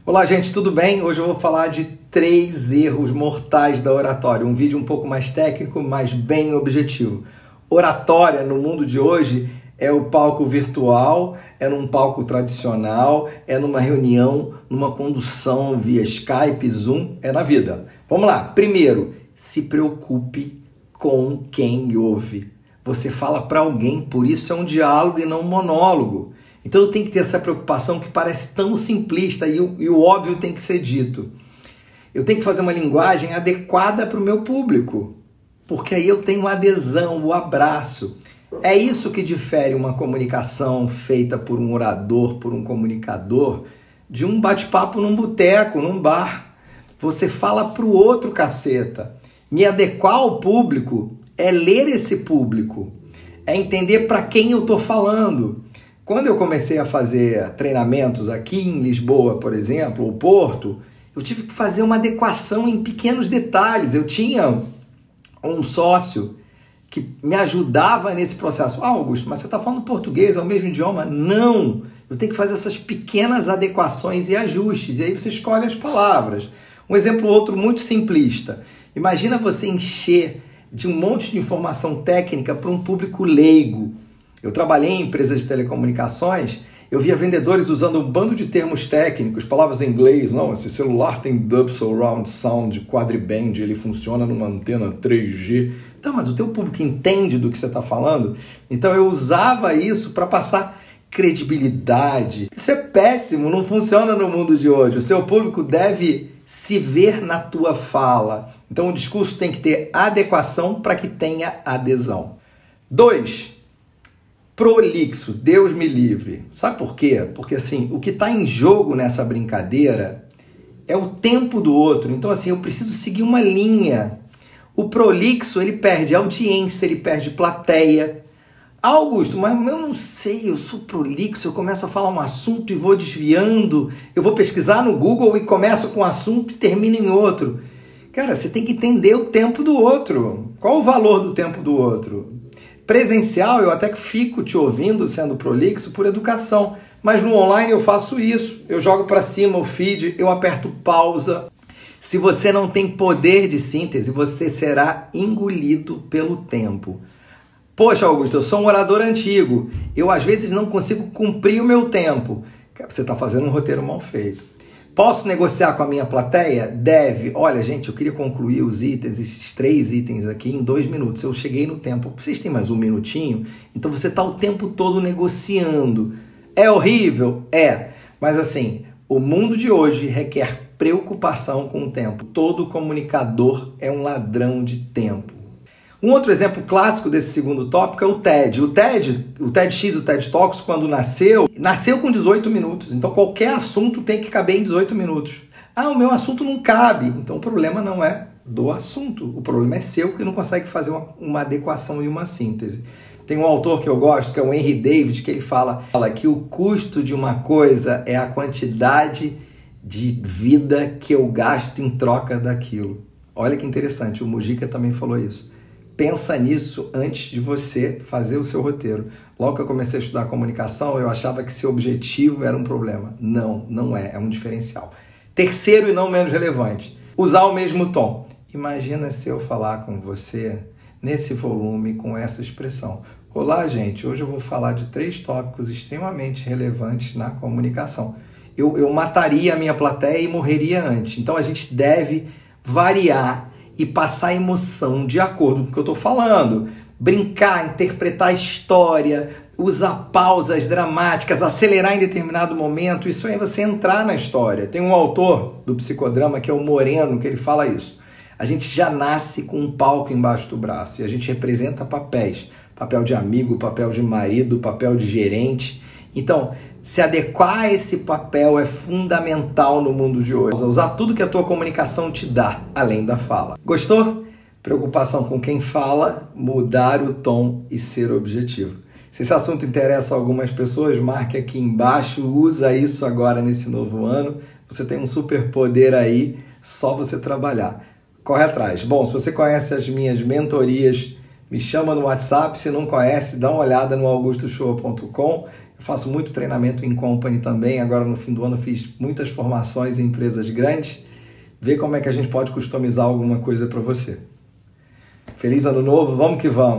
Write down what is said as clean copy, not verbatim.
Olá, gente, tudo bem? Hoje eu vou falar de 3 erros mortais da oratória. Um vídeo um pouco mais técnico, mas bem objetivo. Oratória, no mundo de hoje, é o palco virtual, é num palco tradicional, é numa reunião, numa condução via Skype, Zoom, é na vida. Vamos lá. Primeiro, se preocupe com quem ouve. Você fala para alguém, por isso é um diálogo e não um monólogo. Então eu tenho que ter essa preocupação que parece tão simplista e o óbvio tem que ser dito. Eu tenho que fazer uma linguagem adequada para o meu público, porque aí eu tenho a adesão, o abraço. É isso que difere uma comunicação feita por um orador, por um comunicador, de um bate-papo num boteco, num bar. Você fala para o outro, caceta. Me adequar ao público é ler esse público, é entender para quem eu estou falando. Quando eu comecei a fazer treinamentos aqui em Lisboa, por exemplo, ou Porto, eu tive que fazer uma adequação em pequenos detalhes. Eu tinha um sócio que me ajudava nesse processo. Augusto, mas você está falando português, é o mesmo idioma? Não! Eu tenho que fazer essas pequenas adequações e ajustes, e aí você escolhe as palavras. Um exemplo outro muito simplista. Imagina você encher de um monte de informação técnica para um público leigo. Eu trabalhei em empresas de telecomunicações, eu via vendedores usando um bando de termos técnicos, palavras em inglês. Não, esse celular tem Dub Surround Sound, quadriband, ele funciona numa antena 3G. Tá, mas o teu público entende do que você está falando? Então eu usava isso para passar credibilidade. Isso é péssimo, não funciona no mundo de hoje. O seu público deve se ver na tua fala. Então o discurso tem que ter adequação para que tenha adesão. 2. Prolixo, Deus me livre. Sabe por quê? Porque assim, o que está em jogo nessa brincadeira é o tempo do outro. Então assim, eu preciso seguir uma linha. O prolixo, ele perde audiência, ele perde plateia. Augusto, mas eu não sei, eu sou prolixo, eu começo a falar um assunto e vou desviando, eu vou pesquisar no Google e começo com um assunto e termino em outro. Cara, você tem que entender o tempo do outro. Qual o valor do tempo do outro? Presencial, eu até que fico te ouvindo sendo prolixo por educação, mas no online eu faço isso. Eu jogo para cima o feed, eu aperto pausa. Se você não tem poder de síntese, você será engolido pelo tempo. Poxa, Augusto, eu sou um orador antigo. Eu às vezes não consigo cumprir o meu tempo. Você está fazendo um roteiro mal feito. Posso negociar com a minha plateia? Deve. Olha, gente, eu queria concluir os itens, esses 3 itens aqui, em 2 minutos. Eu cheguei no tempo. Vocês têm mais 1 minutinho? Então você está o tempo todo negociando. É horrível? É. Mas assim, o mundo de hoje requer preocupação com o tempo. Todo comunicador é um ladrão de tempo. Um outro exemplo clássico desse segundo tópico é o TED. O TEDx, o TED Talks, quando nasceu com 18 minutos. Então qualquer assunto tem que caber em 18 minutos. Ah, o meu assunto não cabe. Então o problema não é do assunto. O problema é seu que não consegue fazer uma adequação e uma síntese. Tem um autor que eu gosto, que é o Henry David, que ele fala que o custo de uma coisa é a quantidade de vida que eu gasto em troca daquilo. Olha que interessante, o Mujica também falou isso. Pensa nisso antes de você fazer o seu roteiro. Logo que eu comecei a estudar comunicação, eu achava que ser objetivo era um problema. Não, não é. É um diferencial. Terceiro e não menos relevante, usar o mesmo tom. Imagina se eu falar com você nesse volume, com essa expressão. Olá, gente. Hoje eu vou falar de 3 tópicos extremamente relevantes na comunicação. Eu mataria a minha plateia e morreria antes. Então a gente deve variar e passar emoção de acordo com o que eu estou falando. Brincar, interpretar a história, usar pausas dramáticas, acelerar em determinado momento, isso aí é você entrar na história. Tem um autor do psicodrama que é o Moreno, que ele fala isso. A gente já nasce com um palco embaixo do braço e a gente representa papéis. Papel de amigo, papel de marido, papel de gerente. Então, se adequar a esse papel é fundamental no mundo de hoje. Usar tudo que a tua comunicação te dá, além da fala. Gostou? Preocupação com quem fala, mudar o tom e ser objetivo. Se esse assunto interessa a algumas pessoas, marque aqui embaixo, usa isso agora nesse novo ano. Você tem um superpoder aí, só você trabalhar. Corre atrás. Bom, se você conhece as minhas mentorias, me chama no WhatsApp. Se não conhece, dá uma olhada no augustoshow.com. faço muito treinamento em company também. Agora no fim do ano fiz muitas formações em empresas grandes. Vê como é que a gente pode customizar alguma coisa para você. Feliz ano novo, vamos que vamos!